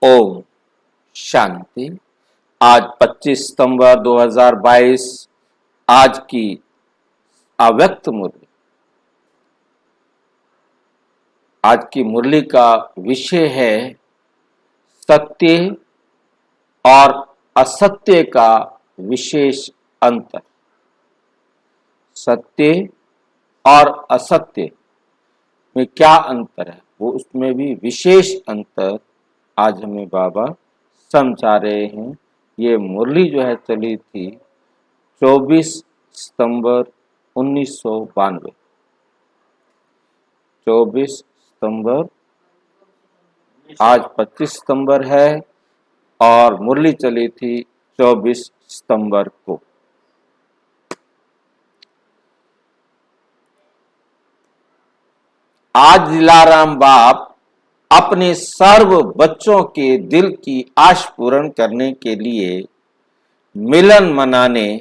ओम शांति। आज 25 सितंबर 2022 आज की अव्यक्त मुरली। आज की मुरली का विषय है सत्य और असत्य का विशेष अंतर। सत्य और असत्य में क्या अंतर है, वो उसमें भी विशेष अंतर आज हमें बाबा समझा रहे हैं। ये मुरली जो है चली थी 24 सितंबर 1992। 24 सितंबर, आज 25 सितंबर है और मुरली चली थी 24 सितंबर को। आज दिलाराम बाप अपने सर्व बच्चों के दिल की आश पूर्ण करने के लिए मिलन मनाने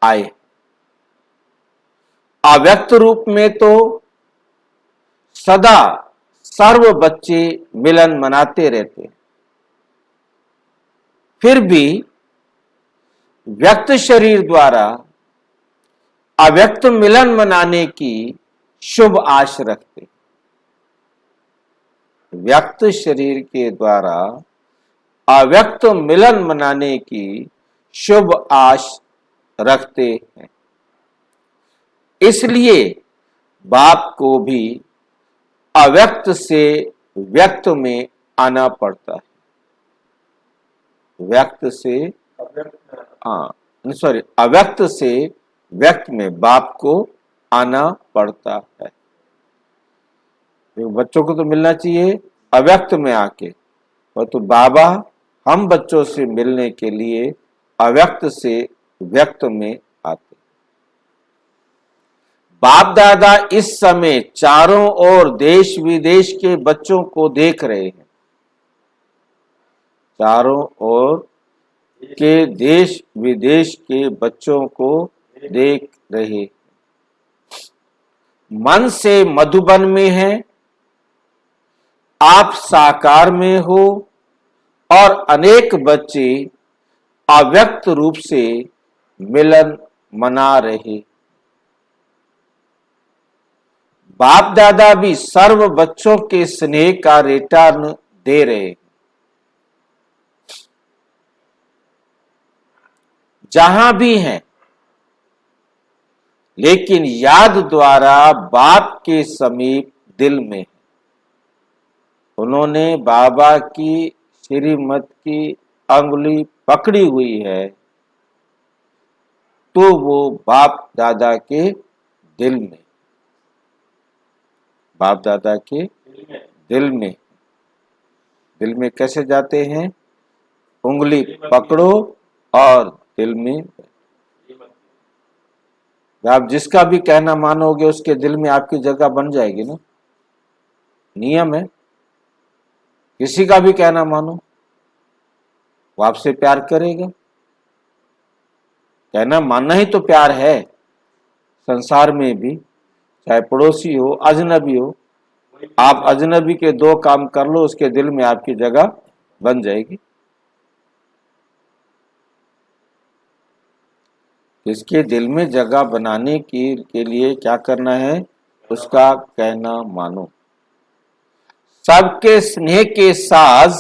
आए। अव्यक्त रूप में तो सदा सर्व बच्चे मिलन मनाते रहते हैं, फिर भी व्यक्त शरीर द्वारा अव्यक्त मिलन मनाने की शुभ आश रखते। व्यक्त शरीर के द्वारा अव्यक्त मिलन मनाने की शुभ आश रखते हैं। इसलिए बाप को भी अव्यक्त से व्यक्त में आना पड़ता है। अव्यक्त से व्यक्त में बाप को आना पड़ता है। बच्चों को तो मिलना चाहिए अव्यक्त में आके, और तो बाबा हम बच्चों से मिलने के लिए अव्यक्त से व्यक्त में आते। बाप दादा इस समय चारों ओर देश विदेश के बच्चों को देख रहे हैं। चारों ओर के देश विदेश के बच्चों को देख रहे। मन से मधुबन में है, आप साकार में हो और अनेक बच्चे अव्यक्त रूप से मिलन मना रहे। बाप दादा भी सर्व बच्चों के स्नेह का रिटर्न दे रहे। जहां भी हैं, लेकिन याद द्वारा बाप के समीप दिल में। उन्होंने बाबा की श्रीमत की अंगुली पकड़ी हुई है, तो वो बाप दादा के दिल में, बाप दादा के दिल में। दिल में कैसे जाते हैं? उंगली पकड़ो और दिल में। आप जिसका भी कहना मानोगे उसके दिल में आपकी जगह बन जाएगी ना, नियम है। किसी का भी कहना मानो, वो आपसे प्यार करेगा। कहना मानना ही तो प्यार है। संसार में भी चाहे पड़ोसी हो अजनबी हो, आप अजनबी के दो काम कर लो, उसके दिल में आपकी जगह बन जाएगी। इसके दिल में जगह बनाने के लिए क्या करना है? उसका कहना मानो। सबके स्नेह के साज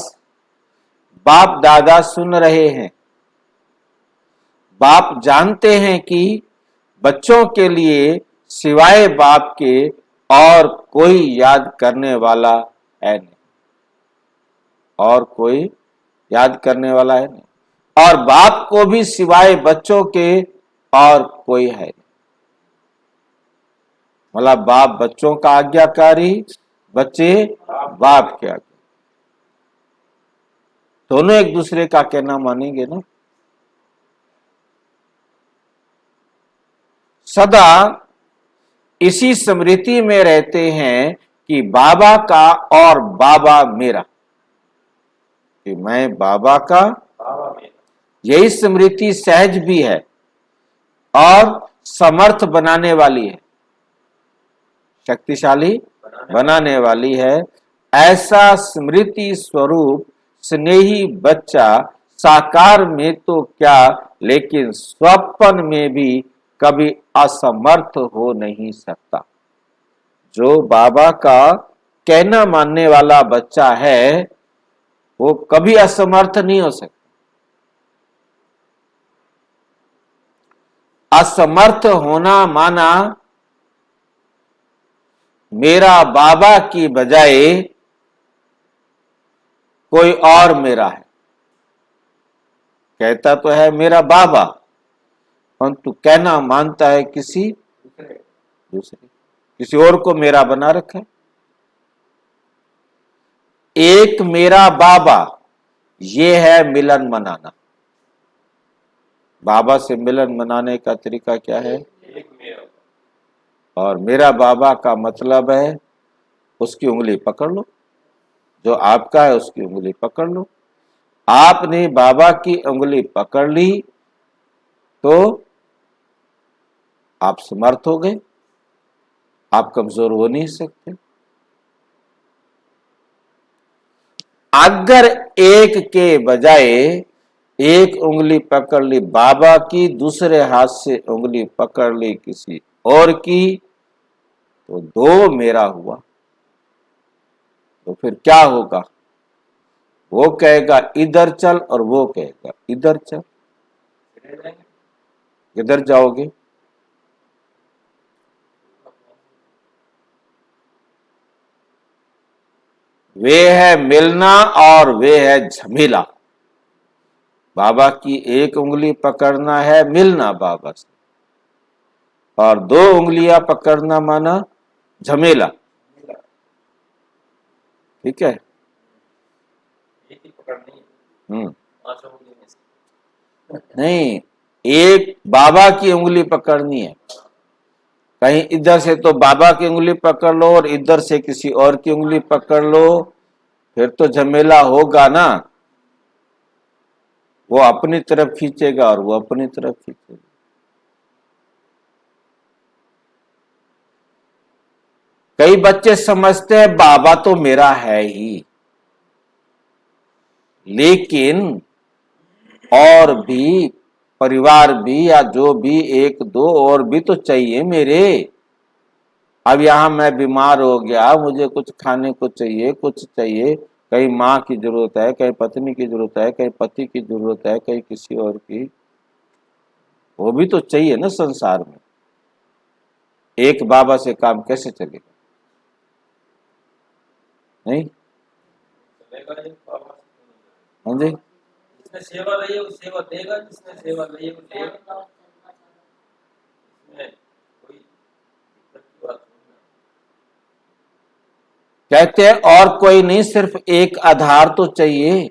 बाप दादा सुन रहे हैं। बाप जानते हैं कि बच्चों के लिए सिवाय बाप के और कोई याद करने वाला है नहीं। और कोई याद करने वाला है नहीं। और बाप को भी सिवाय बच्चों के और कोई है नहीं। मतलब बाप बच्चों का आज्ञाकारी, बच्चे बाप के आज्ञा। दोनों एक दूसरे का कहना मानेंगे ना। सदा इसी स्मृति में रहते हैं कि बाबा का और बाबा मेरा, कि मैं बाबा का, यही स्मृति सहज भी है और समर्थ बनाने वाली है, शक्तिशाली बनाने वाली है। ऐसा स्मृति स्वरूप स्नेही बच्चा साकार में तो क्या, लेकिन स्वप्न में भी कभी असमर्थ हो नहीं सकता। जो बाबा का कहना मानने वाला बच्चा है वो कभी असमर्थ नहीं हो सकता। असमर्थ होना माना मेरा बाबा की बजाय कोई और मेरा है। कहता तो है मेरा बाबा, परंतु कहना मानता है किसी दूसरे, किसी और को मेरा बना रखा है। एक मेरा बाबा, ये है मिलन मनाना। बाबा से मिलन मनाने का तरीका क्या है? और मेरा बाबा का मतलब है उसकी उंगली पकड़ लो, जो आपका है उसकी उंगली पकड़ लो। आपने बाबा की उंगली पकड़ ली तो आप समर्थ हो गए, आप कमजोर हो नहीं सकते। अगर एक के बजाय एक उंगली पकड़ ली बाबा की, दूसरे हाथ से उंगली पकड़ ली किसी और की, तो दो मेरा हुआ। तो फिर क्या होगा? वो कहेगा इधर चल और वो कहेगा इधर चल। किधर जाओगे? वे है मिलना और वे है झमेला। बाबा की एक उंगली पकड़ना है मिलना बाबा से, और दो उंगलियां पकड़ना माना झमेला। ठीक है? नहीं, एक बाबा की उंगली पकड़नी है। कहीं इधर से तो बाबा की उंगली पकड़ लो और इधर से किसी और की उंगली पकड़ लो, फिर तो झमेला होगा ना। वो अपनी तरफ खींचेगा और वो अपनी तरफ खींचेगा। कई बच्चे समझते हैं बाबा तो मेरा है ही, लेकिन और भी परिवार भी या जो भी एक दो और भी तो चाहिए मेरे। अब यहां मैं बीमार हो गया, मुझे कुछ खाने को चाहिए, कुछ चाहिए, कहीं माँ की जरूरत है, कहीं पत्नी की जरूरत है, कहीं पति की जरूरत है, कहीं किसी और की। वो भी तो चाहिए ना संसार में। एक बाबा से काम कैसे चलेगा? नहीं? हाँ जी, जिसने सेवा ली है वो सेवा देगा, जिसने सेवा ली है वो देगा। कोई दिक्कत की बात नहीं है। कहते हैं और कोई नहीं, सिर्फ एक आधार तो चाहिए।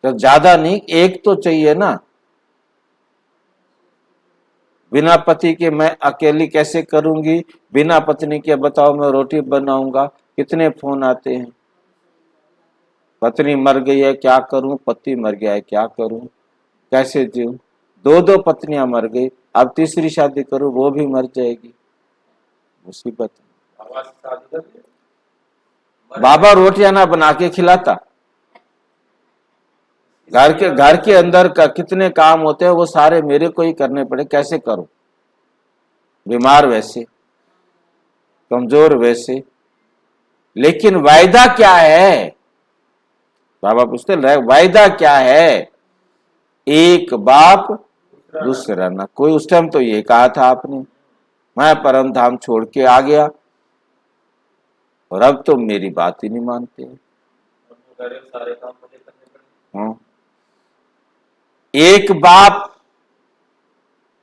तो ज्यादा नहीं, एक तो चाहिए ना। बिना पति के मैं अकेली कैसे करूंगी? बिना पत्नी के बताओ मैं रोटी बनाऊंगा? कितने फोन आते हैं, पत्नी मर गई है क्या करूं, पति मर गया है क्या करूं, कैसे जीऊं? दो दो पत्नियां मर गई, अब तीसरी शादी करूं वो भी मर जाएगी। मुसीबत। बाबा रोटियां ना बना के खिलाता। घर के अंदर का कितने काम होते हैं वो सारे मेरे को ही करने पड़े, कैसे करूं? बीमार वैसे, कमजोर वैसे, लेकिन वायदा क्या है? बाबा पूछते वायदा क्या है? एक बाप दूसरा ना कोई। उस टाइम तो ये कहा था आपने, मैं परम धाम छोड़ के आ गया और अब तो मेरी बात ही नहीं मानते। सारे काम मुझे करने पड़े। हाँ। एक बाप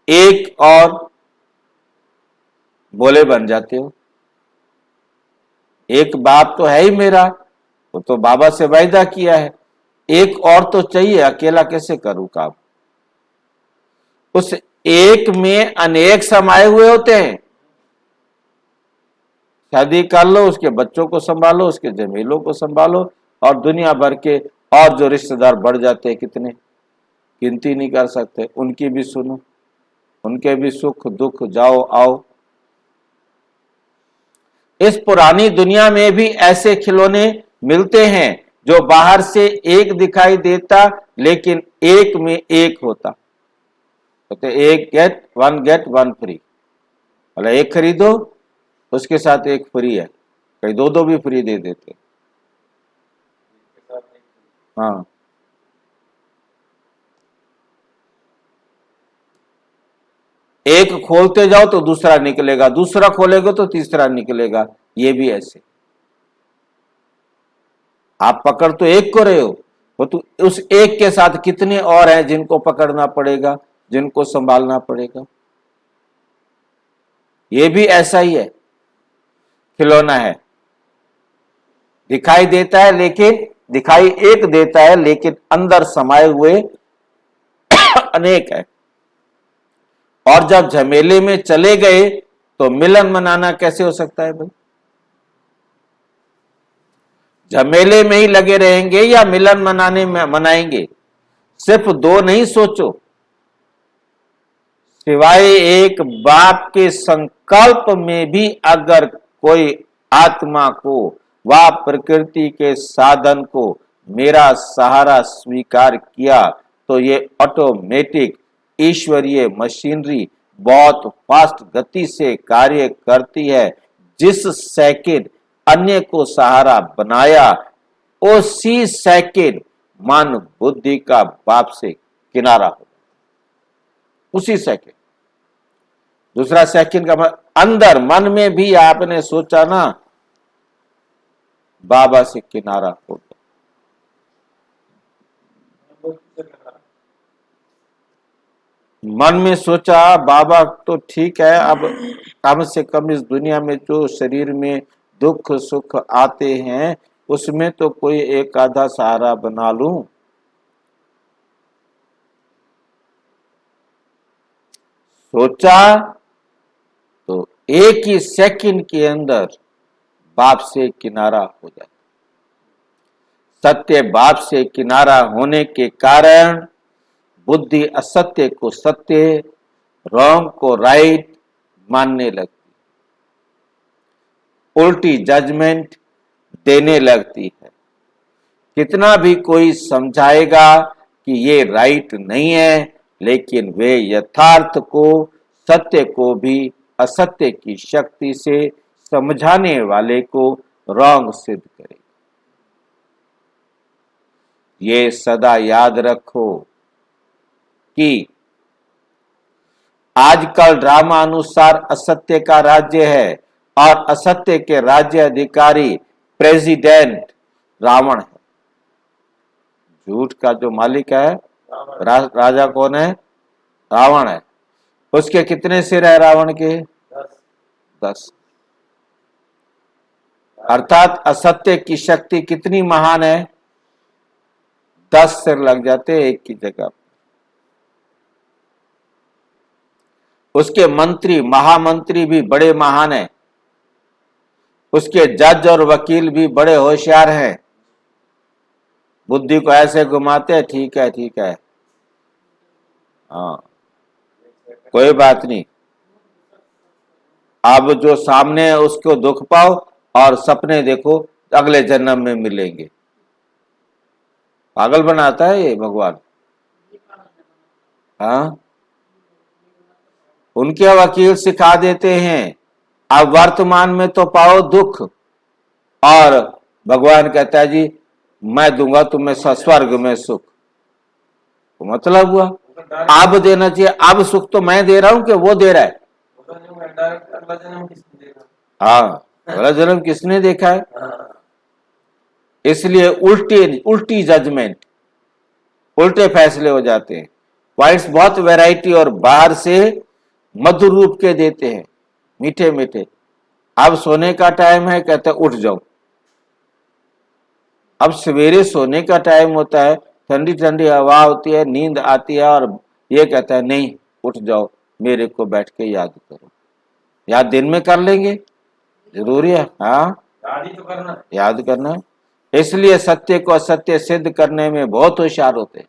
एक और बोले बन जाते हो। एक बाप तो है ही मेरा, वो तो बाबा से वायदा किया है। एक और तो चाहिए, अकेला कैसे करूं काम? उस एक में अनेक समाये हुए होते हैं। शादी कर लो, उसके बच्चों को संभालो, उसके जमीलों को संभालो, और दुनिया भर के और जो रिश्तेदार बढ़ जाते हैं कितने, गिनती नहीं कर सकते। उनकी भी सुनो, उनके भी सुख दुख जाओ आओ। इस पुरानी दुनिया में भी ऐसे खिलौने मिलते हैं, जो बाहर से एक दिखाई देता लेकिन एक में एक होता। तो एक गेट वन फ्री, मतलब एक खरीदो उसके साथ एक फ्री है, कहीं दो दो भी फ्री दे देते। हाँ, एक खोलते जाओ तो दूसरा निकलेगा, दूसरा खोलेगा तो तीसरा निकलेगा, ये भी ऐसे। आप पकड़ तो एक को रहे हो, वो तो उस एक के साथ कितने और हैं जिनको पकड़ना पड़ेगा, जिनको संभालना पड़ेगा। ये भी ऐसा ही है, खिलौना है, दिखाई देता है लेकिन दिखाई एक देता है लेकिन अंदर समाये हुए अनेक है। और जब झमेले में चले गए तो मिलन मनाना कैसे हो सकता है भाई? झमेले में ही लगे रहेंगे या मिलन मनाने में मनाएंगे? सिर्फ दो नहीं सोचो, सिवाय एक बाप के संकल्प में भी अगर कोई आत्मा को व प्रकृति के साधन को मेरा सहारा स्वीकार किया तो ये ऑटोमेटिक ईश्वरीय मशीनरी बहुत फास्ट गति से कार्य करती है। जिस सेकंड अन्य को सहारा बनाया उसी सेकंड मन बुद्धि का बाप से किनारा हो, उसी सेकंड। दूसरा सेकंड का अंदर मन में भी आपने सोचा ना बाबा से किनारा हो गया, मन में सोचा बाबा तो ठीक है, अब कम से कम इस दुनिया में जो शरीर में दुख सुख आते हैं उसमें तो कोई एक आधा सहारा बना लूं। सोचा तो एक ही सेकंड के अंदर बाप से किनारा हो जाता। सत्य बाप से किनारा होने के कारण बुद्धि असत्य को सत्य, रॉन्ग को राइट मानने लगती, उल्टी जजमेंट देने लगती है। कितना भी कोई समझाएगा कि ये राइट नहीं है, लेकिन वे यथार्थ को, सत्य को भी असत्य की शक्ति से समझाने वाले को रॉन्ग सिद्ध करेगा। ये सदा याद रखो कि आजकल ड्रामा अनुसार असत्य का राज्य है और असत्य के राज्य अधिकारी प्रेसिडेंट रावण है। झूठ का जो मालिक है राजा कौन है? रावण है। उसके कितने सिर है रावण के? 10। अर्थात असत्य की शक्ति कितनी महान है? 10 सिर लग जाते एक की जगह। उसके मंत्री महामंत्री भी बड़े महान हैं, उसके जज और वकील भी बड़े होशियार हैं। बुद्धि को ऐसे घुमाते हैं, ठीक है ठीक है, हाँ कोई बात नहीं, अब जो सामने है उसको दुख पाओ और सपने देखो अगले जन्म में मिलेंगे। पागल बनाता है ये भगवान। हाँ, उनके वकील सिखा देते हैं अब वर्तमान में तो पाओ दुख, और भगवान कहता है जी मैं दूंगा तुम्हें स्वर्ग में सुख। तो मतलब हुआ अब देना चाहिए, अब सुख तो मैं दे रहा हूं कि वो दे रहा है? हाँ, अगला जन्म किसने देखा है? इसलिए उल्टी जजमेंट, उल्टे फैसले हो जाते हैं। पॉइंट्स बहुत वैरायटी और बाहर से मधुर रूप के देते हैं, मीठे मीठे। अब सोने का टाइम है, कहते उठ जाओ। अब सवेरे सोने का टाइम होता है, ठंडी ठंडी हवा होती है, नींद आती है, और ये कहता है नहीं उठ जाओ, मेरे को बैठ के याद करो। याद दिन में कर लेंगे, जरूरी है, हाँ याद करना है। इसलिए सत्य को असत्य सिद्ध करने में बहुत होशियार होते हैं।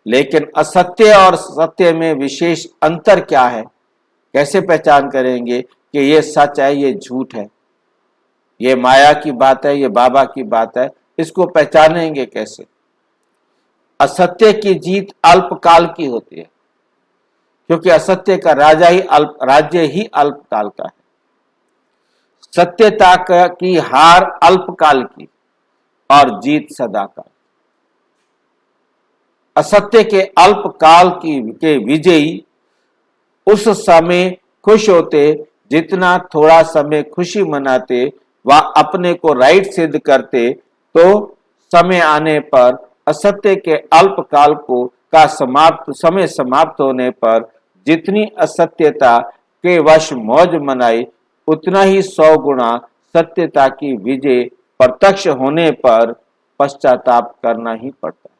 लेकिन असत्य और सत्य में विशेष अंतर क्या है? कैसे पहचान करेंगे कि ये सच है ये झूठ है? ये माया की बात है, ये बाबा की बात है, इसको पहचानेंगे कैसे? असत्य की जीत अल्पकाल की होती है, क्योंकि असत्य का राज्य ही अल्पकाल का है। सत्यता की हार अल्पकाल की और जीत सदा काल। असत्य के अल्पकाल के विजयी उस समय खुश होते जितना थोड़ा समय खुशी मनाते व अपने को राइट सिद्ध करते, तो समय आने पर असत्य के अल्पकाल को का समय समाप्त होने पर जितनी असत्यता के वश मौज मनाई, उतना ही 100 गुना सत्यता की विजय प्रत्यक्ष होने पर पश्चाताप करना ही पड़ता है।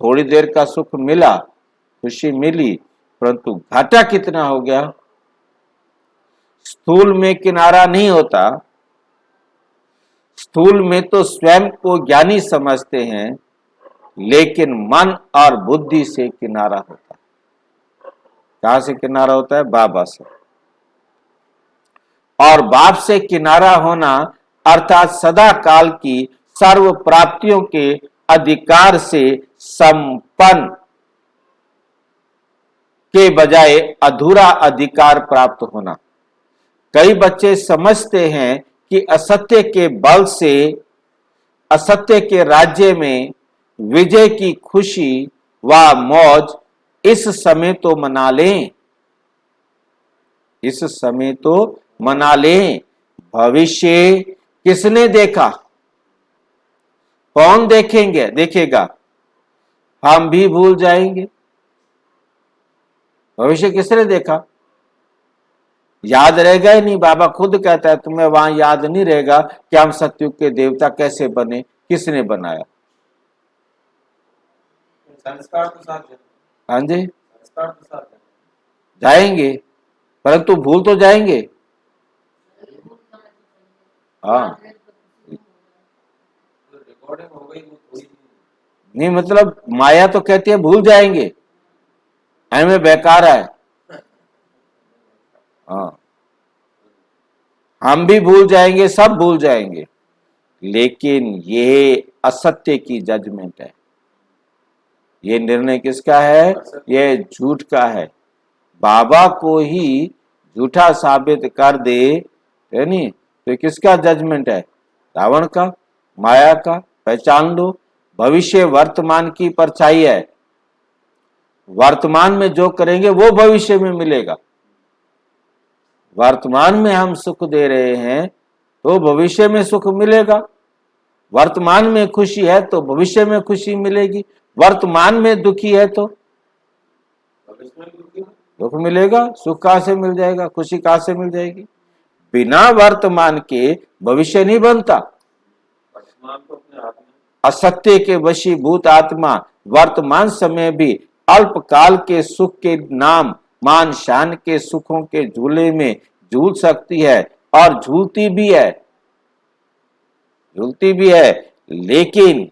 थोड़ी देर का सुख मिला, खुशी मिली, परंतु घाटा कितना हो गया? स्थूल में किनारा नहीं होता। स्थूल में तो स्वयं को ज्ञानी समझते हैं, लेकिन मन और बुद्धि से किनारा होता है। कहां से किनारा होता है? बाबा से। और बाप से किनारा होना अर्थात सदा काल की सर्व प्राप्तियों के अधिकार से संपन्न के बजाय अधूरा अधिकार प्राप्त होना। कई बच्चे समझते हैं कि असत्य के बल से असत्य के राज्य में विजय की खुशी व मौज इस समय तो मना लें, इस समय तो मना लें। भविष्य किसने देखा? कौन देखेगा? हम भी भूल जाएंगे। भविष्य किसने देखा? याद रहेगा ही नहीं। बाबा खुद कहता है तुम्हें वहां याद नहीं रहेगा कि हम सतयुग के देवता कैसे बने, किसने बनाया। संस्कार तो साथ है। हाँ जी, संस्कार तो साथ है। जाएंगे, परंतु भूल तो जाएंगे। हाँ, रिकॉर्डिंग हो गई वो थोड़ी नहीं मतलब माया तो कहती है भूल जाएंगे, हमें बेकार है। हाँ, हम भी भूल जाएंगे, सब भूल जाएंगे, लेकिन ये असत्य की जजमेंट है। ये निर्णय किसका है? ये झूठ का है। बाबा को ही झूठा साबित कर दे, है नहीं, तो किसका जजमेंट है? रावण का, माया का। पहचान लो, भविष्य वर्तमान की परछाई है। वर्तमान में जो करेंगे वो भविष्य में मिलेगा। वर्तमान में हम सुख दे रहे हैं तो भविष्य में सुख मिलेगा। वर्तमान में खुशी है तो भविष्य में खुशी मिलेगी। वर्तमान में दुखी है तो भविष्य में दुखी हो। दुख मिलेगा। सुख कहां से मिल जाएगा? खुशी कहां से मिल जाएगी? बिना वर्तमान के भविष्य नहीं बनता। वर्तमान तो अपने हाथ में। असत्य के वशीभूत आत्मा वर्तमान समय भी अल्पकाल के सुख के नाम मान शान के सुखों के झूले में झूल सकती है और झूलती भी है, लेकिन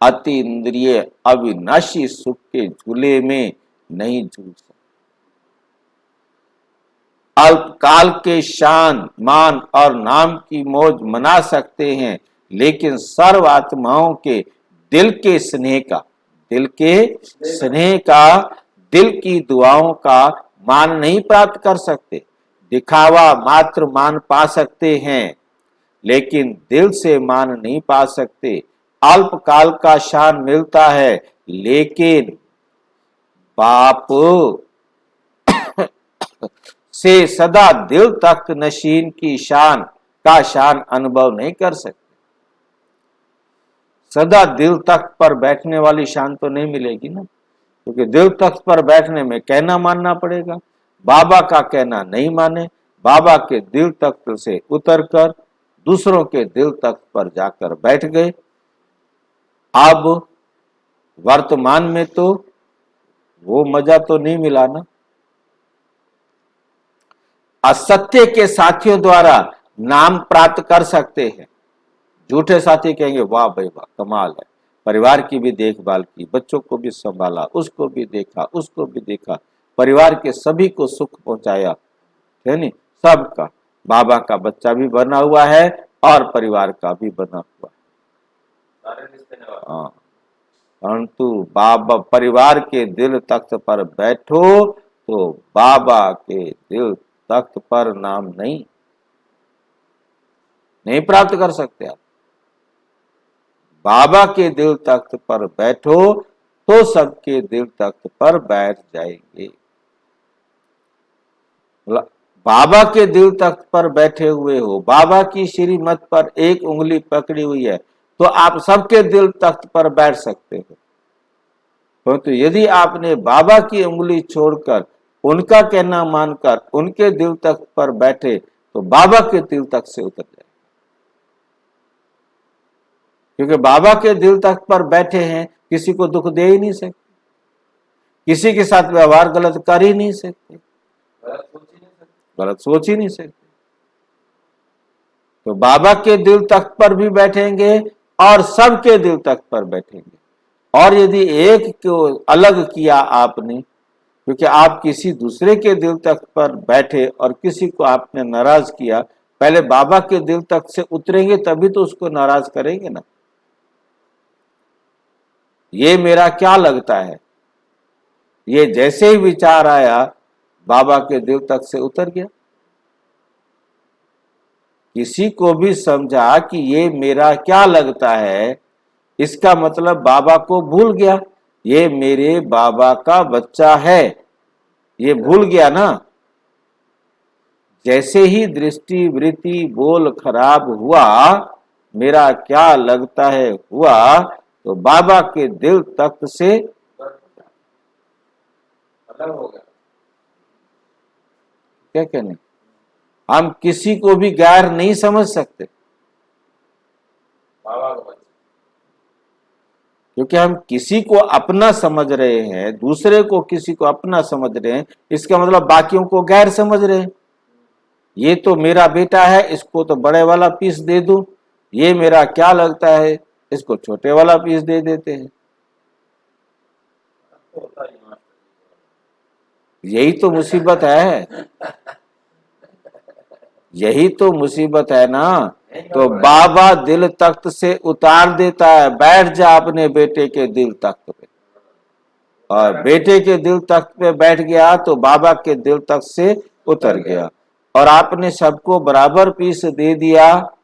अति इंद्रिय अविनाशी सुख के झूले में नहीं झूल सकती। अल्पकाल के शान मान और नाम की मौज मना सकते हैं, लेकिन सर्व आत्माओं के दिल के स्नेह का दिल की दुआओं का मान नहीं प्राप्त कर सकते। दिखावा मात्र मान पा सकते हैं, लेकिन दिल से मान नहीं पा सकते। अल्पकाल का शान मिलता है, लेकिन बाप से सदा दिल तक नशीन की शान अनुभव नहीं कर सकते। सदा दिल तख्त पर बैठने वाली शान तो नहीं मिलेगी ना, क्योंकि दिल तख्त पर बैठने में कहना मानना पड़ेगा। बाबा का कहना नहीं माने, बाबा के दिल तख्त से उतरकर दूसरों के दिल तख्त पर जाकर बैठ गए। अब वर्तमान में तो वो मजा तो नहीं मिला ना। असत्य के साथियों द्वारा नाम प्राप्त कर सकते हैं। झूठे साथी कहेंगे वाह भाई वाह, कमाल है, परिवार की भी देखभाल की, बच्चों को भी संभाला, उसको भी देखा, परिवार के सभी को सुख पहुंचाया, है नहीं, सबका। बाबा का बच्चा भी बना हुआ है और परिवार का भी बना हुआ है। सारे रिश्ते निभा। हाँ, परंतु बाबा परिवार के दिल तख्त पर बैठो तो बाबा के दिल तख्त पर नाम नहीं प्राप्त कर सकते आप। बाबा के दिल तख्त पर बैठो तो सबके दिल तख्त पर बैठ जाएंगे। बाबा के दिल तख्त पर बैठे हुए हो, बाबा की श्रीमत पर एक उंगली पकड़ी हुई है, तो आप सबके दिल तख्त पर बैठ सकते हो। परंतु यदि आपने बाबा की उंगली छोड़कर उनका कहना मानकर उनके दिल तख्त पर बैठे तो बाबा के दिल तख्त से उतर जाए, क्योंकि बाबा के दिल तख्त पर बैठे हैं, किसी को दुख दे ही नहीं सकते, किसी के साथ व्यवहार गलत कर ही नहीं सकते, गलत सोच ही नहीं सकते। तो बाबा के दिल तख्त पर भी बैठेंगे और सबके दिल तख्त पर बैठेंगे। और यदि एक को अलग किया आपने, क्योंकि आप किसी दूसरे के दिल तख्त पर बैठे और किसी को आपने नाराज किया, पहले बाबा के दिल तख्त से उतरेंगे तभी तो उसको नाराज करेंगे ना। ये मेरा क्या लगता है, ये जैसे ही विचार आया बाबा के दिल तख्त से उतर गया। किसी को भी समझा कि ये मेरा क्या लगता है, इसका मतलब बाबा को भूल गया, ये मेरे बाबा का बच्चा है, ये भूल गया ना। जैसे ही दृष्टि वृत्ति बोल खराब हुआ, मेरा क्या लगता है हुआ, तो बाबा के दिल तख्त से अलग हो गया। क्या कहने, हम किसी को भी गैर नहीं समझ सकते, बाबा का बच्चा। क्योंकि हम किसी को अपना समझ रहे हैं, दूसरे को किसी को अपना समझ रहे हैं, इसका मतलब बाकियों को गैर समझ रहे हैं। ये तो मेरा बेटा है, इसको तो बड़े वाला पीस दे दूं, ये मेरा क्या लगता है, इसको छोटे वाला पीस दे देते हैं। होता ही है। यही तो मुसीबत है, यही तो मुसीबत है ना। तो बाबा दिल तख्त से उतार देता है, बैठ जा अपने बेटे के दिल तख्त पे, और बेटे के दिल तख्त पे बैठ गया तो बाबा के दिल तख्त से उतर गया। और आपने सबको बराबर पीस दे दिया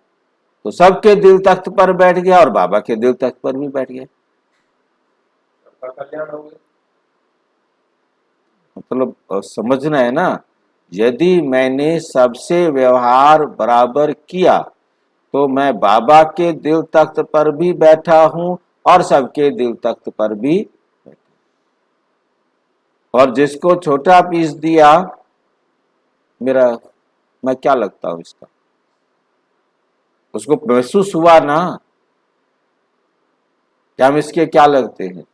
तो सबके दिल तख्त पर बैठ गया और बाबा के दिल तख्त पर भी बैठ गया। सबका कल्याण हो गया। मतलब समझना है ना, यदि मैंने सबसे व्यवहार बराबर किया तो मैं बाबा के दिल तख्त पर भी बैठा हूं और सबके दिल तख्त पर भी बैठा। और जिसको छोटा पीस दिया, मैं क्या लगता हूं इसका, उसको महसूस हुआ ना कि हम इसके क्या लगते हैं,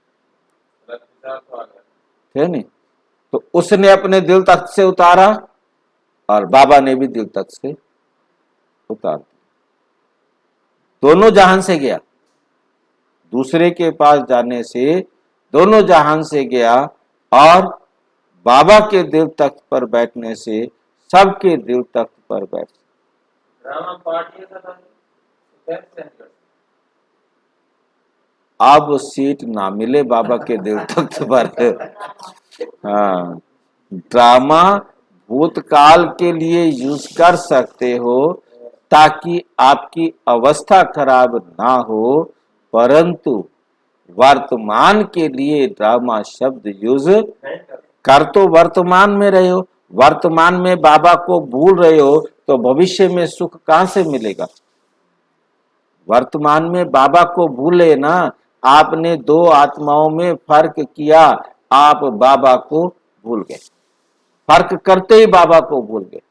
है नहीं। तो उसने अपने दिल तख्त से उतारा और बाबा ने भी दिल तख्त से उतार दिया। दोनों जहान से गया, दूसरे के पास जाने से दोनों जहान से गया, और बाबा के दिल तख्त पर बैठने से सबके दिल तख्त पर बैठ। ड्रामा पार्ट ये था अब सीट ना मिले बाबा के दिल तख्त पर। हाँ, ड्रामा भूतकाल के लिए यूज कर सकते हो ताकि आपकी अवस्था खराब ना हो, परंतु वर्तमान के लिए ड्रामा शब्द यूज कर तो वर्तमान में रहे हो, वर्तमान में बाबा को भूल रहे हो तो भविष्य में सुख कहां से मिलेगा। वर्तमान में बाबा को भूले ना, आपने दो आत्माओं में फर्क किया, आप बाबा को भूल गए, फर्क करते ही बाबा को भूल गए,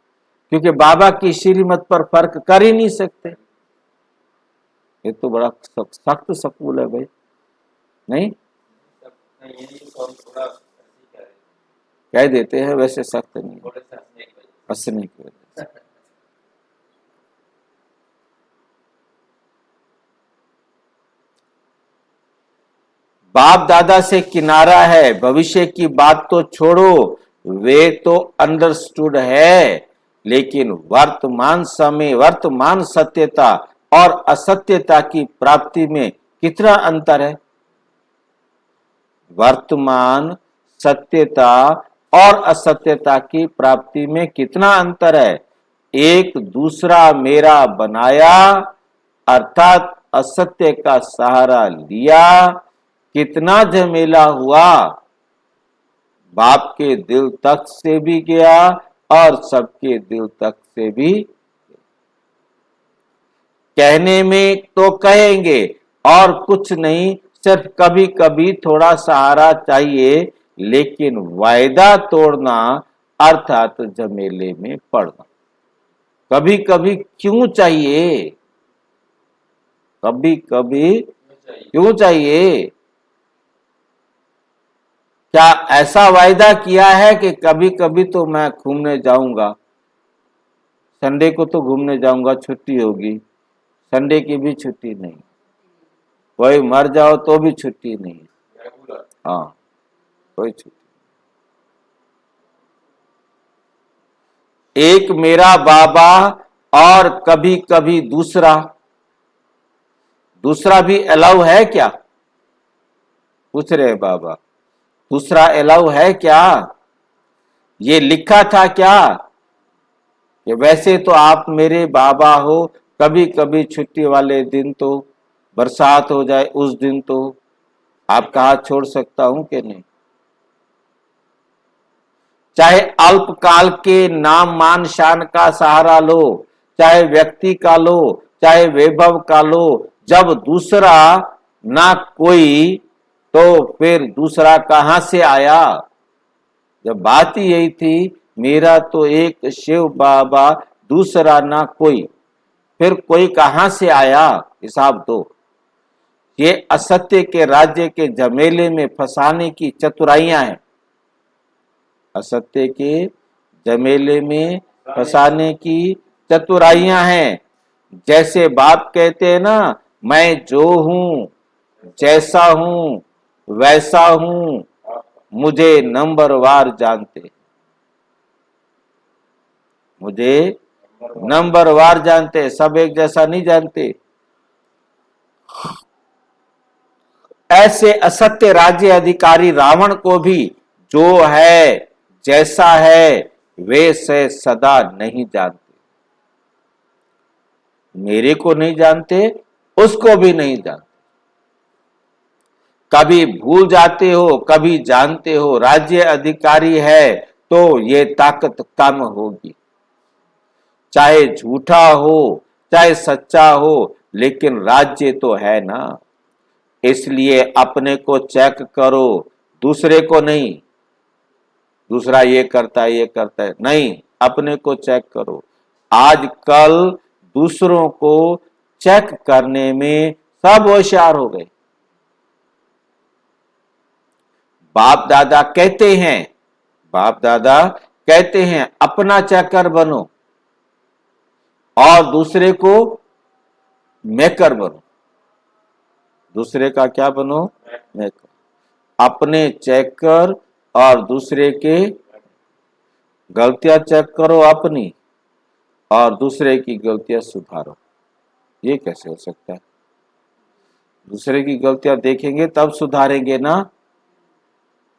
क्योंकि बाबा की श्रीमत पर फर्क कर ही नहीं सकते। ये तो बड़ा सख्त सकूल है भाई, नहीं कह देते हैं, वैसे सख्त नहीं, हंसने की वजह से। बाप दादा से किनारा है, भविष्य की बात तो छोड़ो, वे तो अंडरस्टूड है, लेकिन वर्तमान समय, वर्तमान सत्यता और असत्यता की प्राप्ति में कितना अंतर है? वर्तमान सत्यता और असत्यता की प्राप्ति में कितना अंतर है? एक दूसरा मेरा बनाया अर्थात असत्य का सहारा लिया, कितना झमेला हुआ, बाप के दिल तक से भी गया और सबके दिल तक से भी। कहने में तो कहेंगे और कुछ नहीं, सिर्फ कभी कभी थोड़ा सहारा चाहिए, लेकिन वायदा तोड़ना अर्थात झमेले में पड़ना कभी कभी क्यों चाहिए? कभी कभी क्यों चाहिए? क्या ऐसा वायदा किया है कि कभी कभी तो मैं घूमने जाऊंगा, संडे को तो घूमने जाऊंगा, छुट्टी होगी, संडे की भी छुट्टी नहीं, कोई मर जाओ तो भी छुट्टी नहीं, हाँ कोई छुट्टी। एक मेरा बाबा और कभी कभी दूसरा, दूसरा भी अलाउ है क्या? पूछ रहे बाबा, दूसरा अलाउ है क्या? ये लिखा था क्या कि वैसे तो आप मेरे बाबा हो, कभी कभी छुट्टी वाले दिन तो बरसात हो जाए उस दिन तो आपका हाथ छोड़ सकता हूं कि नहीं? चाहे अल्पकाल के नाम मान शान का सहारा लो, चाहे व्यक्ति का लो, चाहे वैभव का लो, जब दूसरा ना कोई तो फिर दूसरा कहां से आया? जब बात ही यही थी, मेरा तो एक शिव बाबा, दूसरा ना कोई, फिर कोई कहां से आया? हिसाब दो। ये असत्य के राज्य के झमेले में फंसाने की चतुराइयां हैं, असत्य के झमेले में फंसाने की चतुराइयां हैं। जैसे बाप कहते हैं ना, मैं जो हूं, जैसा हूं, वैसा हूं, मुझे नंबरवार जानते, मुझे नंबरवार जानते, सब एक जैसा नहीं जानते। ऐसे असत्य राज्य अधिकारी रावण को भी जो है, जैसा है, वे से सदा नहीं जानते। मेरे को नहीं जानते, उसको भी नहीं जानते। कभी भूल जाते हो, कभी जानते हो। राज्य अधिकारी है तो ये ताकत कम होगी, चाहे झूठा हो चाहे सच्चा हो, लेकिन राज्य तो है ना। इसलिए अपने को चेक करो, दूसरे को नहीं। दूसरा ये करता है, ये करता है, नहीं, अपने को चेक करो। आजकल दूसरों को चेक करने में सब होशियार हो गए। बाप दादा कहते हैं, बाप दादा कहते हैं अपना चेकर बनो और दूसरे को मेकर बनो। दूसरे का क्या बनो? मेकर। अपने चेकर और दूसरे के गलतियां चेक करो अपनी, और दूसरे की गलतियां सुधारो। ये कैसे हो सकता है? दूसरे की गलतियां देखेंगे तब सुधारेंगे ना?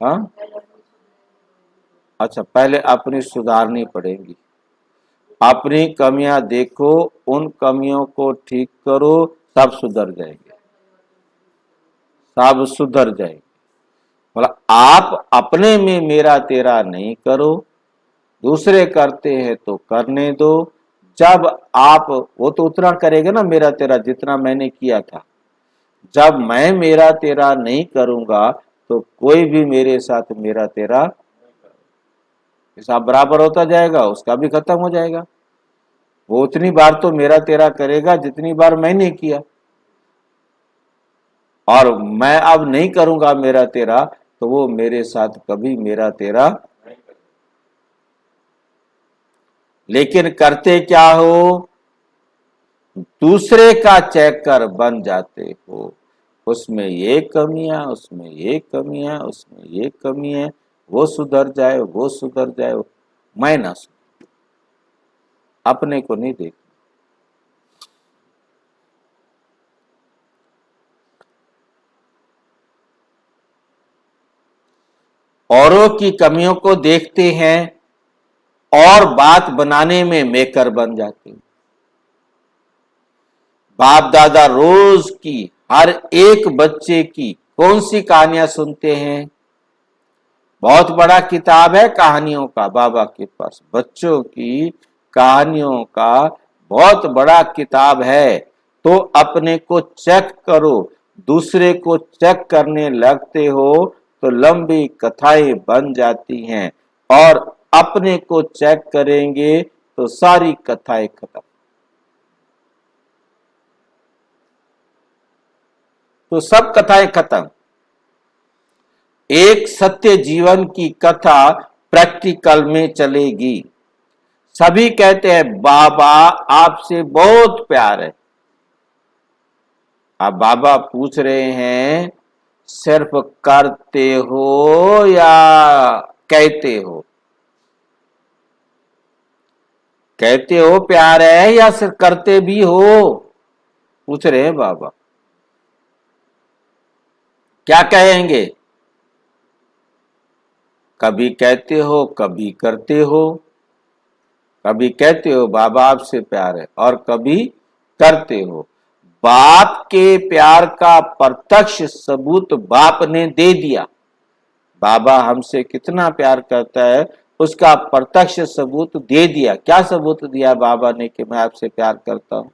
हाँ, अच्छा, पहले अपनी सुधारनी पड़ेगी। अपनी कमियां देखो, उन कमियों को ठीक करो, सब सुधर जाएंगे, सब सुधर जाएंगे। बोला आप अपने में मेरा तेरा नहीं करो, दूसरे करते हैं तो करने दो। जब आप, वो तो उतना करेगा ना मेरा तेरा जितना मैंने किया था। जब मैं मेरा तेरा नहीं करूंगा तो कोई भी मेरे साथ मेरा तेरा, हिसाब बराबर होता जाएगा, उसका भी खत्म हो जाएगा। वो उतनी बार तो मेरा तेरा करेगा जितनी बार मैंने किया, और मैं अब नहीं करूंगा मेरा तेरा तो वो मेरे साथ कभी मेरा तेरा। लेकिन करते क्या हो? दूसरे का चेकर बन जाते हो। उसमें ये कमियां, उसमें ये कमियां, उसमें ये कमी है, वो सुधर जाए, वो सुधर जाए, मैं ना सुधर, अपने को नहीं देख। औरों की कमियों को देखते हैं और बात बनाने में मेकर बन जाते हैं। बाप दादा रोज की हर एक बच्चे की कौन सी कहानियां सुनते हैं? बहुत बड़ा किताब है कहानियों का बाबा के पास, बच्चों की कहानियों का बहुत बड़ा किताब है। तो अपने को चेक करो, दूसरे को चेक करने लगते हो तो लंबी कथाएं बन जाती हैं, और अपने को चेक करेंगे तो सारी कथाएं खत्म। तो सब कथाएं खत्म। एक सत्य जीवन की कथा प्रैक्टिकल में चलेगी। सभी कहते हैं बाबा आपसे बहुत प्यार है। अब बाबा पूछ रहे हैं सिर्फ करते हो या कहते हो? कहते हो प्यार है या सिर्फ करते भी हो? पूछ रहे हैं बाबा। क्या कहेंगे? कभी कहते हो, कभी करते हो। कभी कहते हो बाबा आपसे प्यार है और कभी करते हो। बाप के प्यार का प्रत्यक्ष सबूत बाप ने दे दिया। बाबा हमसे कितना प्यार करता है उसका प्रत्यक्ष सबूत दे दिया। क्या सबूत दिया बाबा ने कि मैं आपसे प्यार करता हूं?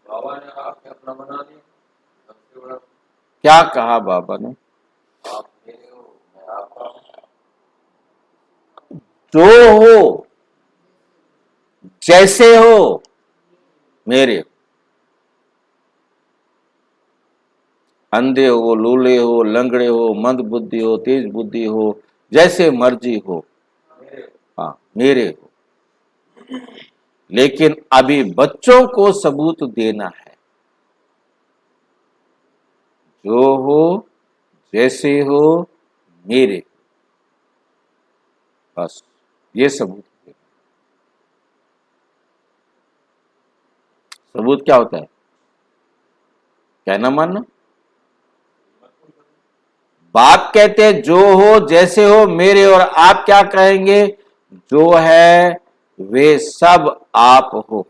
बाबा ने आपके अपना बना दिया, सबसे बड़ा। क्या कहा बाबा ने? आप मेरे हो, मैं आपका हूं। जो हो, जैसे हो, मेरे। अंधे हो, लूले हो, लंगड़े हो, मंद बुद्धि हो, तेज बुद्धि हो, जैसे मर्जी हो, हाँ मेरे हो। लेकिन अभी बच्चों को सबूत देना है। जो हो, जैसे हो, मेरे, बस ये सबूत देना। सबूत क्या होता है? कहना मानना। बाप कहते हैं जो हो, जैसे हो, मेरे, और आप क्या कहेंगे? जो है वे सब आप हो।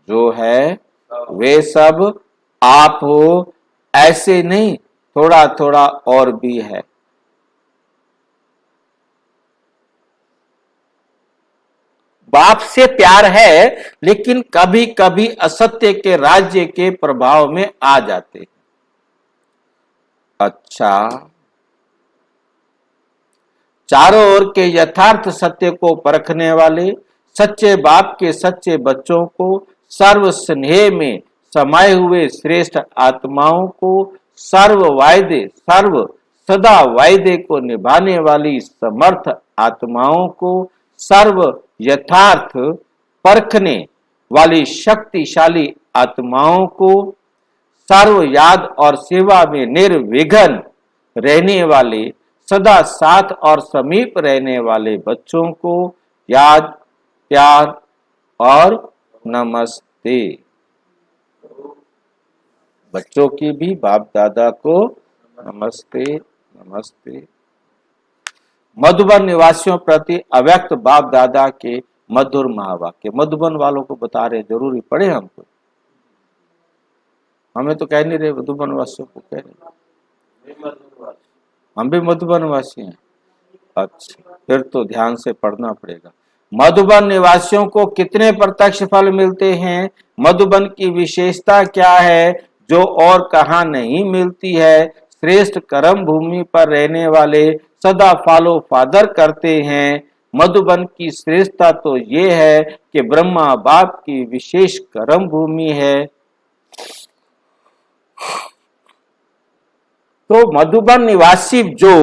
जो है वे सब आप हो, ऐसे नहीं, थोड़ा थोड़ा और भी है। बाप से प्यार है लेकिन कभी कभी असत्य के राज्य के प्रभाव में आ जाते हैं। अच्छा, चारों ओर के यथार्थ सत्य को परखने वाले सच्चे बाप के सच्चे बच्चों को, सर्व स्नेह में समाये हुए श्रेष्ठ आत्माओं को, सर्व वायदे सर्व सदा वायदे को निभाने वाली समर्थ आत्माओं को, सर्व यथार्थ परखने वाली शक्तिशाली आत्माओं को, सर्व याद और सेवा में निर्विघ्न रहने वाले सदा साथ और समीप रहने वाले बच्चों को याद, प्यार और नमस्ते। बच्चों की भी बाप दादा को नमस्ते नमस्ते। मधुबन निवासियों प्रति अव्यक्त बाप दादा के मधुर महावाक्य। मधुबन वालों को बता रहे, जरूरी पढ़े हमको, हमें तो कह नहीं रहे, मधुबन वासियों को कह रहे। हम भी मधुबन वासी हैं। अच्छा, फिर तो ध्यान से पढ़ना पड़ेगा। मधुबन निवासियों को कितने प्रत्यक्ष फल मिलते हैं? मधुबन की विशेषता क्या है जो और कहां नहीं मिलती है? श्रेष्ठ कर्म भूमि पर रहने वाले सदा फॉलो फादर करते हैं। मधुबन की श्रेष्ठता तो ये है कि ब्रह्मा बाप की विशेष कर्म भूमि है। तो मधुबन निवासी जो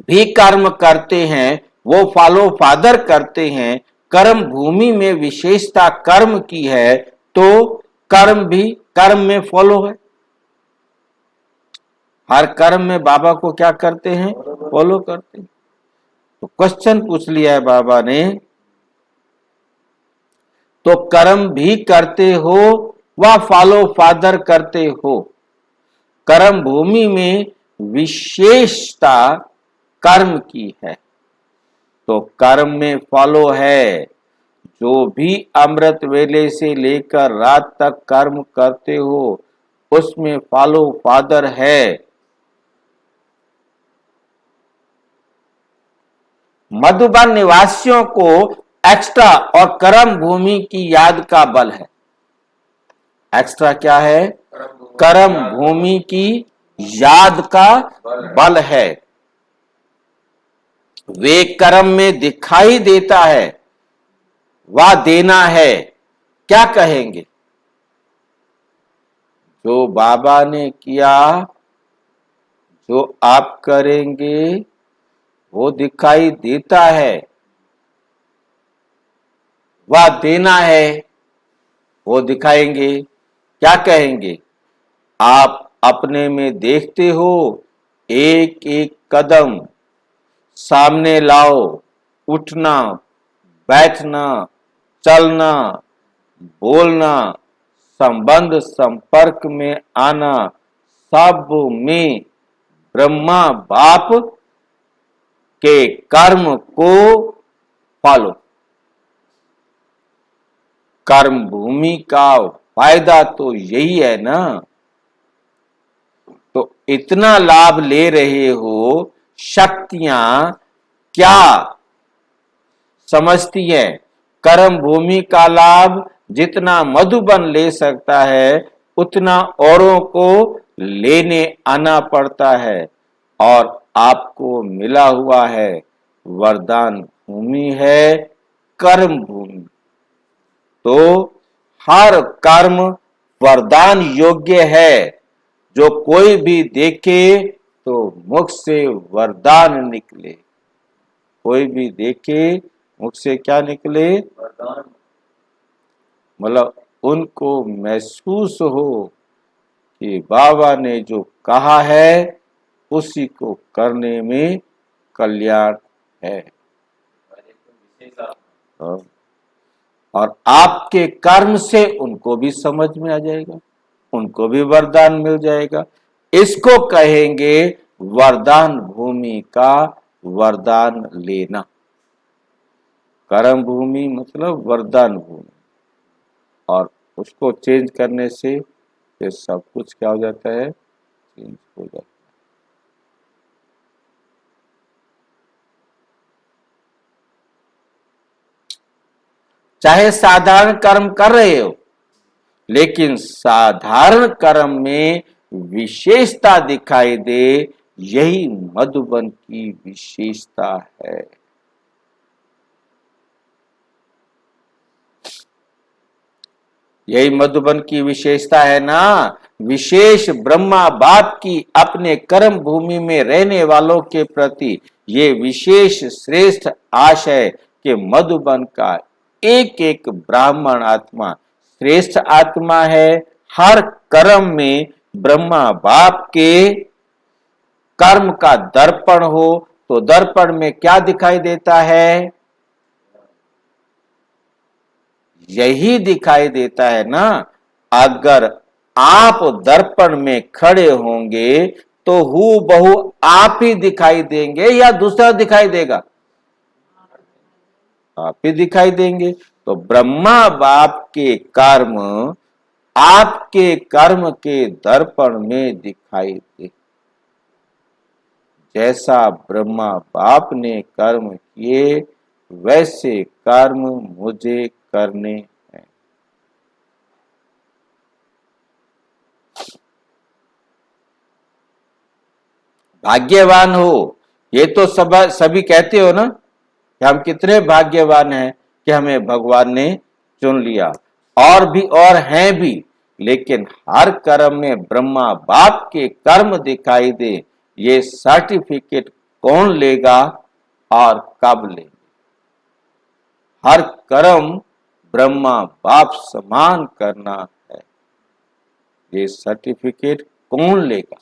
भी कर्म करते हैं वो फॉलो फादर करते हैं। कर्म भूमि में विशेषता कर्म की है तो कर्म भी कर्म में फॉलो है, हर कर्म में बाबा को क्या करते हैं, फॉलो करते हैं। तो क्वेश्चन पूछ लिया है बाबा ने, तो कर्म भी करते हो व फॉलो फादर करते हो। कर्म भूमि में विशेषता कर्म की है, तो कर्म में फॉलो है। जो भी अमृत वेले से लेकर रात तक कर्म करते हो उसमें फॉलो फादर है। मधुबन निवासियों को एक्स्ट्रा और कर्म भूमि की याद का बल है। एक्स्ट्रा क्या है, कर्म भूमि की याद का बल है। वे कर्म में दिखाई देता है, वह देना है। क्या कहेंगे, जो बाबा ने किया, जो आप करेंगे वो दिखाई देता है, वह देना है, वो दिखाएंगे। क्या कहेंगे, आप अपने में देखते हो, एक एक कदम सामने लाओ, उठना, बैठना, चलना, बोलना, संबंध संपर्क में आना, सब में ब्रह्मा बाप के कर्म को फॉलो। कर्म भूमि का फायदा तो यही है ना। तो इतना लाभ ले रहे हो, शक्तियां क्या समझती है, कर्म भूमि का लाभ जितना मधुबन ले सकता है उतना औरों को लेने आना पड़ता है। और आपको मिला हुआ है वरदान भूमि है कर्म भूमि। तो हर कर्म वरदान योग्य है। जो कोई भी देखे तो मुख से वरदान निकले। कोई भी देखे मुख से क्या निकले, वरदान। मतलब उनको महसूस हो कि बाबा ने जो कहा है उसी को करने में कल्याण है। और आपके कर्म से उनको भी समझ में आ जाएगा, उनको भी वरदान मिल जाएगा। इसको कहेंगे वरदान भूमि का वरदान लेना। कर्म भूमि मतलब वरदान भूमि, और उसको चेंज करने से फिर सब कुछ क्या हो जाता है, चेंज हो जाता है। चाहे साधारण कर्म कर रहे हो, लेकिन साधारण कर्म में विशेषता दिखाई दे, यही मधुबन की विशेषता है। यही मधुबन की विशेषता है ना। विशेष ब्रह्मा बाप की अपने कर्म भूमि में रहने वालों के प्रति ये विशेष श्रेष्ठ आशय कि मधुबन का एक एक ब्राह्मण आत्मा श्रेष्ठ आत्मा है। हर कर्म में ब्रह्मा बाप के कर्म का दर्पण हो, तो दर्पण में क्या दिखाई देता है, यही दिखाई देता है ना। अगर आप दर्पण में खड़े होंगे तो हू बहु आप ही दिखाई देंगे या दूसरा दिखाई देगा, आप ही दिखाई देंगे। तो ब्रह्मा बाप के कर्म आपके कर्म के दर्पण में दिखाई दे। जैसा ब्रह्मा बाप ने कर्म किए वैसे कर्म मुझे करने हैं। भाग्यवान हो, ये तो सब सभी कहते हो ना कि हम कितने भाग्यवान हैं कि हमें भगवान ने चुन लिया। और भी और हैं भी, लेकिन हर कर्म में ब्रह्मा बाप के कर्म दिखाई दे, ये सर्टिफिकेट कौन लेगा और कब लेगा। हर कर्म ब्रह्मा बाप समान करना है। ये सर्टिफिकेट कौन लेगा?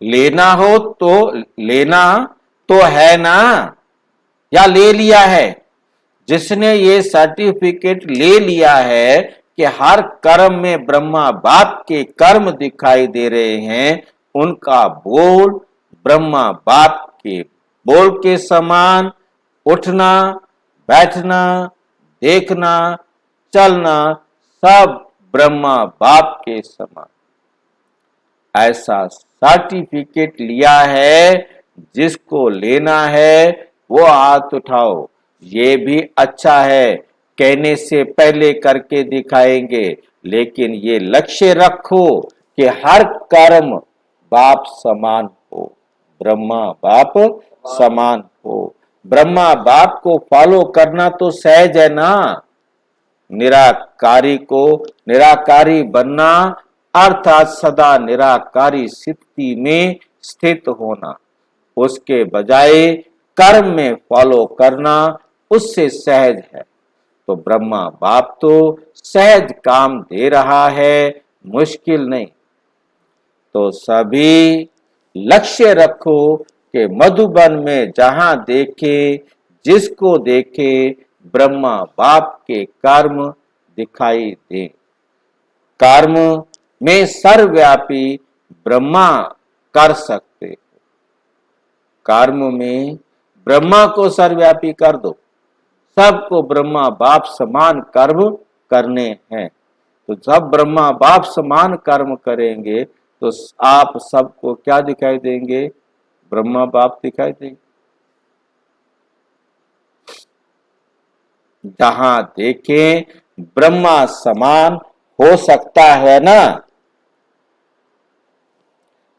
लेना हो तो लेना तो है ना, या ले लिया है? जिसने ये सर्टिफिकेट ले लिया है कि हर कर्म में ब्रह्मा बाप के कर्म दिखाई दे रहे हैं, उनका बोल ब्रह्मा बाप के बोल के समान, उठना, बैठना, देखना, चलना सब ब्रह्मा बाप के समान। ऐसा सर्टिफिकेट लिया है, जिसको लेना है वो हाथ उठाओ। ये भी अच्छा है, कहने से पहले करके दिखाएंगे, लेकिन ये लक्ष्य रखो कि हर कर्म बाप समान हो, ब्रह्मा बाप समान हो। ब्रह्मा बाप को फॉलो करना तो सहज है ना। निराकारी बनना अर्थात सदा निराकारी स्थिति में स्थित होना, उसके बजाय कर्म में फॉलो करना उससे सहज है। तो ब्रह्मा बाप तो सहज काम दे रहा है, मुश्किल नहीं। तो सभी लक्ष्य रखो कि मधुबन में जहां देखे, जिसको देखे, ब्रह्मा बाप के कर्म दिखाई दे। कर्म में सर्वव्यापी ब्रह्मा कर सकते हो। कर्म में ब्रह्मा को सर्वव्यापी कर दो, सबको ब्रह्मा बाप समान कर्म करने हैं। तो जब ब्रह्मा बाप समान कर्म करेंगे तो आप सबको क्या दिखाई देंगे? ब्रह्मा बाप दिखाई देंगे। जहां देखें ब्रह्मा समान हो सकता है ना।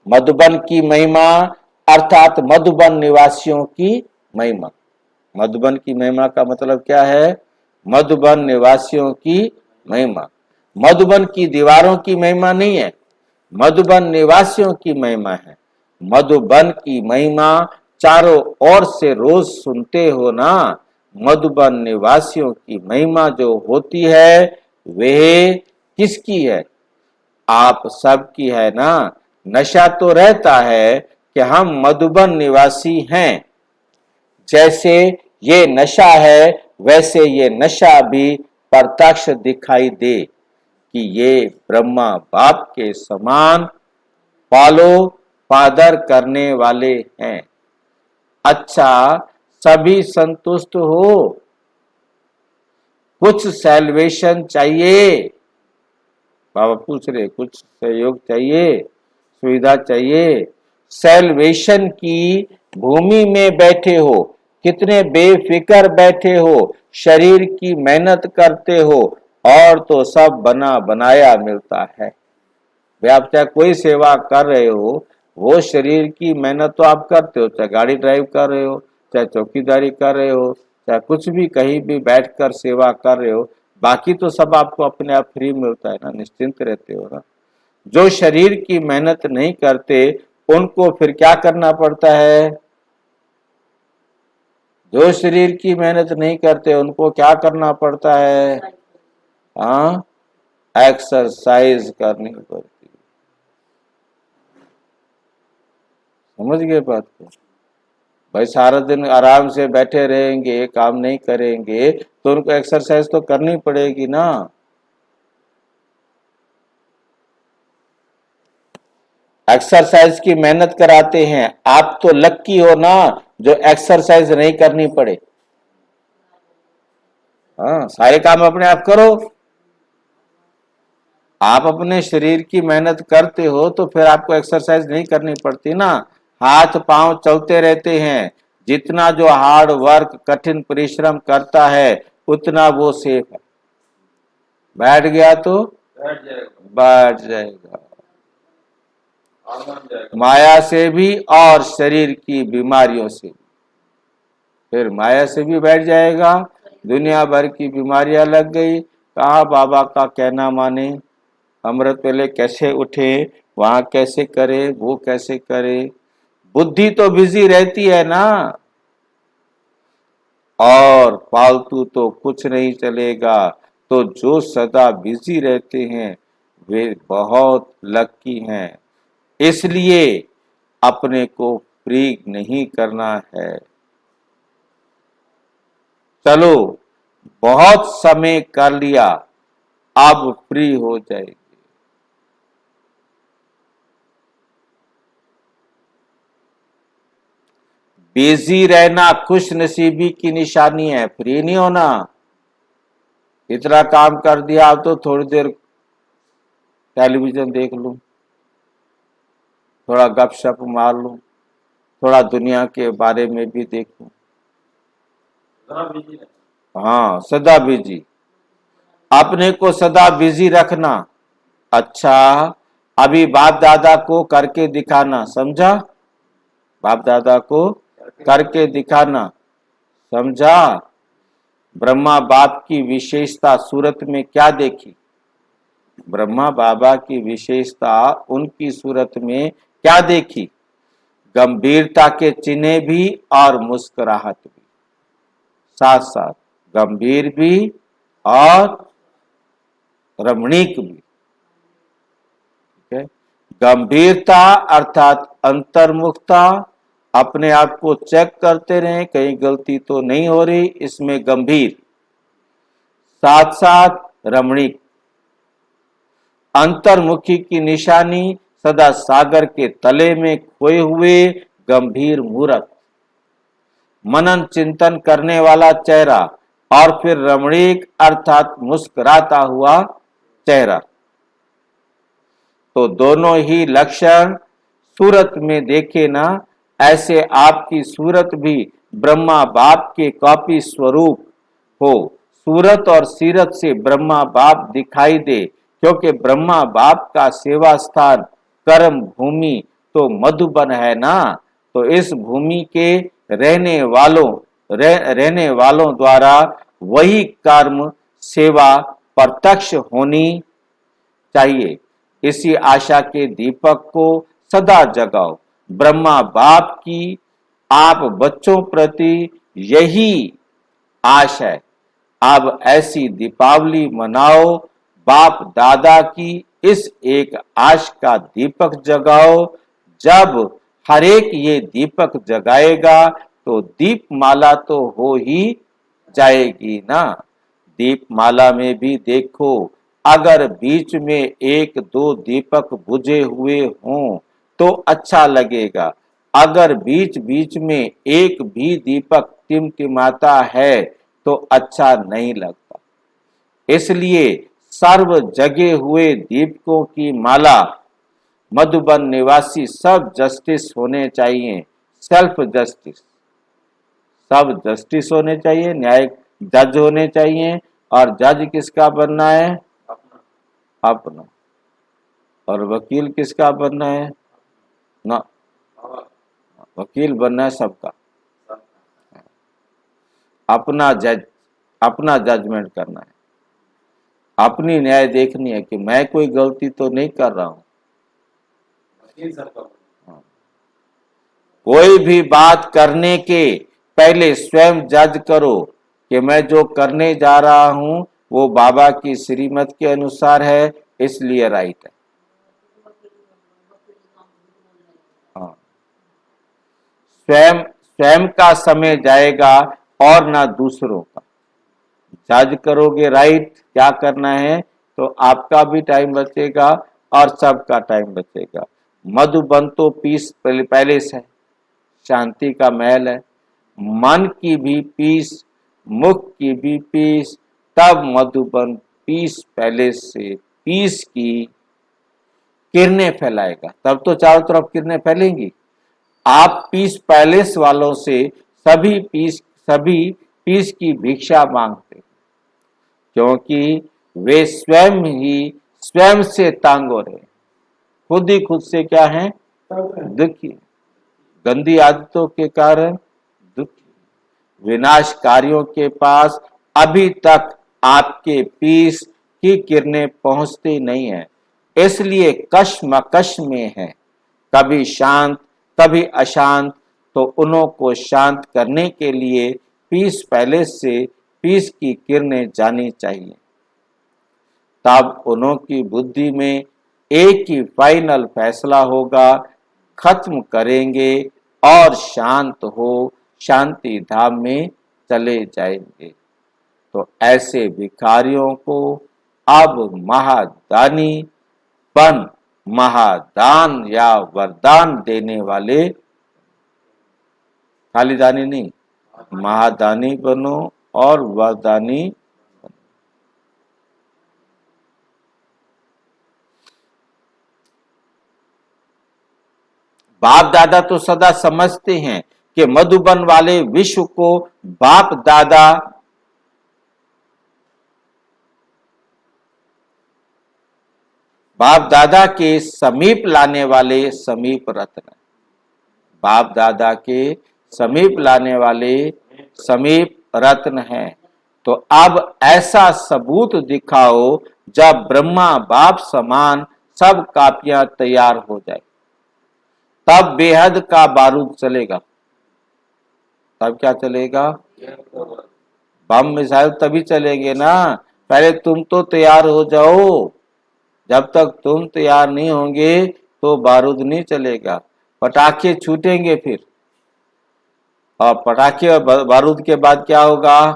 मधुबन की महिमा अर्थात मधुबन निवासियों की महिमा। मधुबन की महिमा का मतलब क्या है? मधुबन निवासियों की महिमा। मधुबन की दीवारों की महिमा नहीं है, मधुबन निवासियों की महिमा है। मधुबन की महिमा चारों ओर से रोज सुनते हो ना। मधुबन निवासियों की महिमा जो होती है वह किसकी है? आप सबकी है ना। नशा तो रहता है कि हम मधुबन निवासी हैं। जैसे ये नशा है वैसे ये नशा भी प्रत्यक्ष दिखाई दे कि ये ब्रह्मा बाप के समान पालो पादर करने वाले हैं। अच्छा, सभी संतुष्ट हो? कुछ सैल्वेशन चाहिए? बाबा पूछ रहे, कुछ सहयोग चाहिए, सुविधा चाहिए? सैल्वेशन की भूमि में बैठे हो, कितने बेफिक्र बैठे हो, शरीर की मेहनत करते हो, और तो सब बना बनाया मिलता है। वे आप चाहे कोई सेवा कर रहे हो, वो शरीर की मेहनत तो आप करते हो, चाहे गाड़ी ड्राइव कर रहे हो, चाहे चौकीदारी कर रहे हो, चाहे कुछ भी कहीं भी बैठकर सेवा कर रहे हो, बाकी तो सब आपको अपने आप फ्री मिलता है ना, निश्चिंत रहते हो ना। जो शरीर की मेहनत नहीं करते उनको फिर क्या करना पड़ता है? जो शरीर की मेहनत नहीं करते उनको क्या करना पड़ता है? हाँ, एक्सरसाइज करनी पड़ती है। समझ गए बात को? भाई सारा दिन आराम से बैठे रहेंगे, काम नहीं करेंगे, तो उनको एक्सरसाइज तो करनी पड़ेगी ना। एक्सरसाइज की मेहनत कराते हैं। आप तो लक्की हो ना जो एक्सरसाइज नहीं करनी पड़े। हाँ, सारे काम अपने आप करो। आप अपने शरीर की मेहनत करते हो तो फिर आपको एक्सरसाइज नहीं करनी पड़ती ना। हाथ पांव चलते रहते हैं। जितना जो हार्ड वर्क कठिन परिश्रम करता है उतना वो सेफ है। बैठ गया तो बैठ जाएगा, माया से भी और शरीर की बीमारियों से भी। फिर माया से भी बैठ जाएगा। दुनिया भर की बीमारियां लग गई, कहा बाबा का कहना माने, अमृत वेले कैसे उठे, वहां कैसे करे, वो कैसे करे, बुद्धि तो बिजी रहती है ना। और फालतू तो कुछ नहीं चलेगा। तो जो सदा बिजी रहते हैं वे बहुत लकी हैं। इसलिए अपने को फ्री नहीं करना है। चलो बहुत समय कर लिया, अब फ्री हो जाएगी। बिजी रहना खुश नसीबी की निशानी है, फ्री नहीं होना। इतना काम कर दिया, अब तो थोड़ी देर टेलीविजन देख लूं, थोड़ा गपशप मार लूं, थोड़ा दुनिया के बारे में भी देखूं। हाँ बिजी है। हाँ, सदा बिजी, अपने को सदा बिजी रखना। अच्छा, अभी बाप दादा को करके दिखाना, समझा? बाप दादा को करके दिखाना, समझा? ब्रह्मा बाप की विशेषता सूरत में क्या देखी? ब्रह्मा बाबा की विशेषता उनकी सूरत में क्या देखी? गंभीरता के चिन्ह भी और मुस्कुराहट भी, साथ साथ गंभीर भी और रमणीक भी। ठीक है? गंभीरता अर्थात अंतर्मुखता, अपने आप को चेक करते रहें कहीं गलती तो नहीं हो रही, इसमें गंभीर। साथ साथ रमणीक, अंतर्मुखी की निशानी सदा सागर के तले में खोए हुए गंभीर मूरत, मनन चिंतन करने वाला चेहरा, और फिर रमणीक अर्थात मुस्कुराता हुआ चेहरा। तो दोनों ही लक्षण सूरत में देखे ना, ऐसे आपकी सूरत भी ब्रह्मा बाप के कॉपी स्वरूप हो। सूरत और सीरत से ब्रह्मा बाप दिखाई दे, क्योंकि ब्रह्मा बाप का सेवा स्थान कर्म भूमि तो मधुबन है ना। तो इस भूमि के रहने वालों द्वारा वही कर्म सेवा प्रत्यक्ष होनी चाहिए। इसी आशा के दीपक को सदा जगाओ। ब्रह्मा बाप की आप बच्चों प्रति यही आश है। अब ऐसी दीपावली मनाओ, बाप दादा की इस एक आश का दीपक जगाओ। जब हर एक ये दीपक जगाएगा तो दीपमाला तो हो ही जाएगी ना। दीपमाला में भी देखो, अगर बीच में एक दो दीपक बुझे हुए हों तो अच्छा लगेगा। अगर बीच बीच में एक भी दीपक टिमटिमाता है तो अच्छा नहीं लगता। इसलिए सर्व जगे हुए दीपकों की माला मधुबन निवासी सब जस्टिस होने चाहिए, सेल्फ जस्टिस, सब जस्टिस होने चाहिए, न्यायिक जज होने चाहिए। और जज किसका बनना है? अपना अपना। और वकील किसका बनना है? ना, वकील बनना है सबका। अपना जज, अपना जजमेंट करना है, अपनी न्याय देखनी है कि मैं कोई गलती तो नहीं कर रहा हूं। वकील सबका। कोई भी बात करने के पहले स्वयं जज करो कि मैं जो करने जा रहा हूं वो बाबा की श्रीमत के अनुसार है, इसलिए राइट है। हाँ, स्वयं स्वयं का समय जाएगा और ना दूसरों का। जज करोगे राइट क्या करना है तो आपका भी टाइम बचेगा और सबका टाइम बचेगा। मधुबन तो पीस पैलेस है, शांति का महल है। मन की भी पीस, मुख की भी पीस, तब मधुबन पीस पैलेस से पीस की किरणें फैलाएगा। तब तो चारों तरफ किरणें फैलेंगी। आप पीस पैलेस वालों से सभी पीस की भिक्षा मांगते, क्योंकि वे स्वयं ही स्वयं से तंग हो रहे, खुद ही खुद से क्या है? दुखी, गंदी आदतों के कारण दुखी, विनाशकारियों के पास अभी तक आपके पीस की किरणें पहुंचती नहीं है। इसलिए कश्मकश में है, कभी शांत कभी अशांत। तो उन्हों को शांत करने के लिए पीस पैलेस से पीस की किरणें जानी चाहिए। तब उन्हों की बुद्धि में एक ही फाइनल फैसला होगा, खत्म करेंगे और शांत हो शांति धाम में चले जाएंगे। तो ऐसे भिखारियों को अब महादानी बन महादान या वरदान देने वाले, खाली दानी नहीं, महादानी बनो और वरदानी बनो। बाप दादा तो सदा समझते हैं कि मधुबन वाले विश्व को बाप दादा के समीप लाने वाले समीप रत्न, बाप दादा के समीप लाने वाले समीप रत्न हैं। तो अब ऐसा सबूत दिखाओ जब ब्रह्मा बाप समान सब कापियां तैयार हो जाए, तब बेहद का बारूद चलेगा। तब क्या चलेगा? बम मिसाइल तभी चलेंगे ना, पहले तुम तो तैयार हो जाओ। जब तक तुम तैयार नहीं होंगे तो बारूद नहीं चलेगा, पटाखे छूटेंगे फिर। और पटाखे और बारूद के बाद क्या होगा?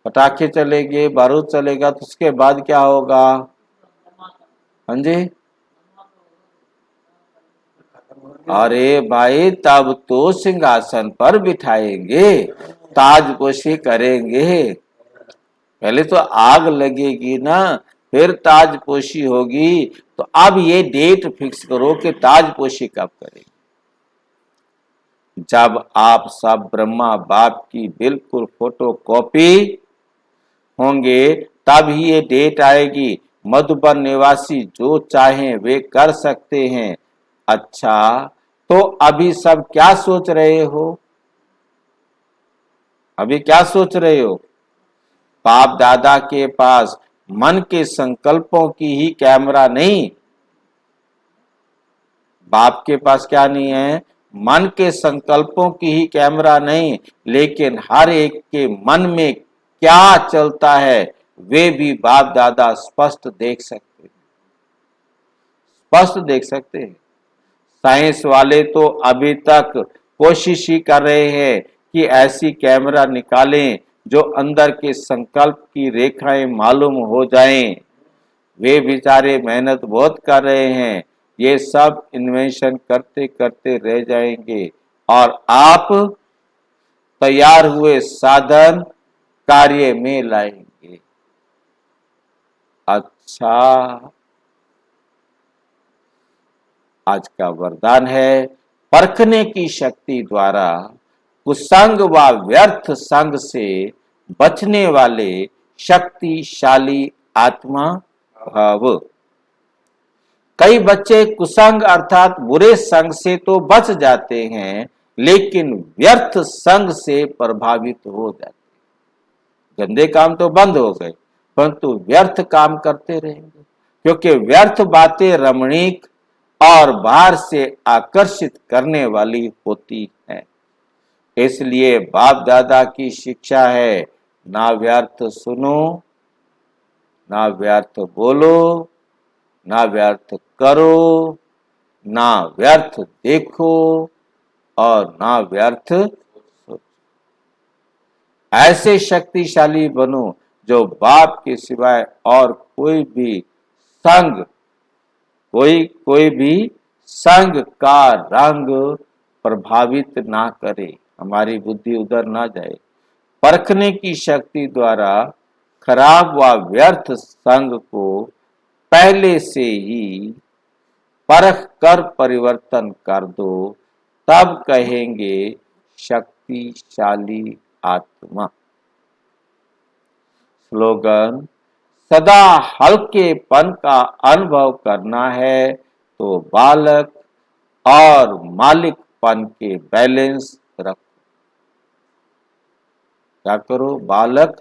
पटाखे चलेंगे, बारूद चलेगा, तो उसके बाद क्या होगा? हाँ जी, अरे भाई तब तो सिंहासन पर बिठाएंगे, ताजपोशी करेंगे। पहले तो आग लगेगी ना, फिर ताजपोशी होगी। तो अब ये डेट फिक्स करो कि ताजपोशी कब करेंगे। जब आप सब ब्रह्मा बाप की बिल्कुल फोटोकॉपी होंगे तब ही ये डेट आएगी। मधुबन निवासी जो चाहें वे कर सकते हैं। अच्छा, तो अभी सब क्या सोच रहे हो? अभी क्या सोच रहे हो? बाप दादा के पास मन के संकल्पों की ही कैमरा नहीं, बाप के पास क्या नहीं है? मन के संकल्पों की ही कैमरा नहीं, लेकिन हर एक के मन में क्या चलता है वे भी बाप दादा स्पष्ट देख सकते, स्पष्ट देख सकते हैं। साइंस वाले तो अभी तक कोशिश ही कर रहे हैं कि ऐसी कैमरा निकालें जो अंदर के संकल्प की रेखाएं मालूम हो जाएं। वे बेचारे मेहनत बहुत कर रहे हैं, ये सब इन्वेंशन करते करते रह जाएंगे और आप तैयार हुए साधन कार्य में लाएंगे। अच्छा, आज का वरदान है, परखने की शक्ति द्वारा कुसंग व व्यर्थ संग से बचने वाले शक्तिशाली आत्मा भाव। कई बच्चे कुसंग अर्थात बुरे संग से तो बच जाते हैं, लेकिन व्यर्थ संग से प्रभावित हो जाते हैं। गंदे काम तो बंद हो गए, परंतु व्यर्थ काम करते रहेंगे, क्योंकि व्यर्थ बातें रमणीक और बाहर से आकर्षित करने वाली होती हैं। इसलिए बाप दादा की शिक्षा है, ना व्यर्थ सुनो, ना व्यर्थ बोलो, ना व्यर्थ करो, ना व्यर्थ देखो और ना व्यर्थ सोचो। ऐसे शक्तिशाली बनो जो बाप के सिवाय और कोई भी संग का रंग प्रभावित ना करे, हमारी बुद्धि उधर ना जाए। परखने की शक्ति द्वारा खराब व व्यर्थ संग को पहले से ही परख कर परिवर्तन कर दो, तब कहेंगे शक्तिशाली आत्मा। स्लोगन, सदा हल्केपन का अनुभव करना है तो बालक और मालिकपन के बैलेंस रखो। क्या करो? बालक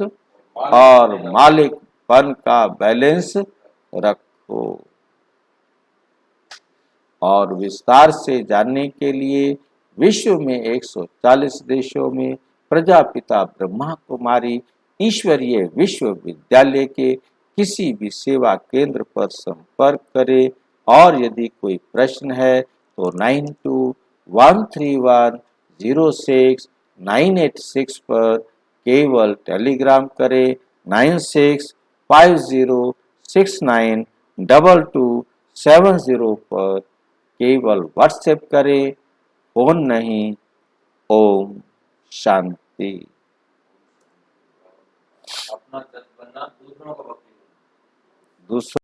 और मालिकपन का बैलेंस रखो। हो। और विस्तार से जानने के लिए विश्व में 140 देशों में प्रजापिता ब्रह्मा कुमारी ईश्वरीय विश्वविद्यालय के किसी भी सेवा केंद्र पर संपर्क करें। और यदि कोई प्रश्न है तो 9213106986 पर केवल टेलीग्राम करें। 9650692270 पर केवल व्हाट्सएप करें, फोन नहीं। ओम शांति। अपना जज बनना, दूसरों का वकील बनना। दूसरों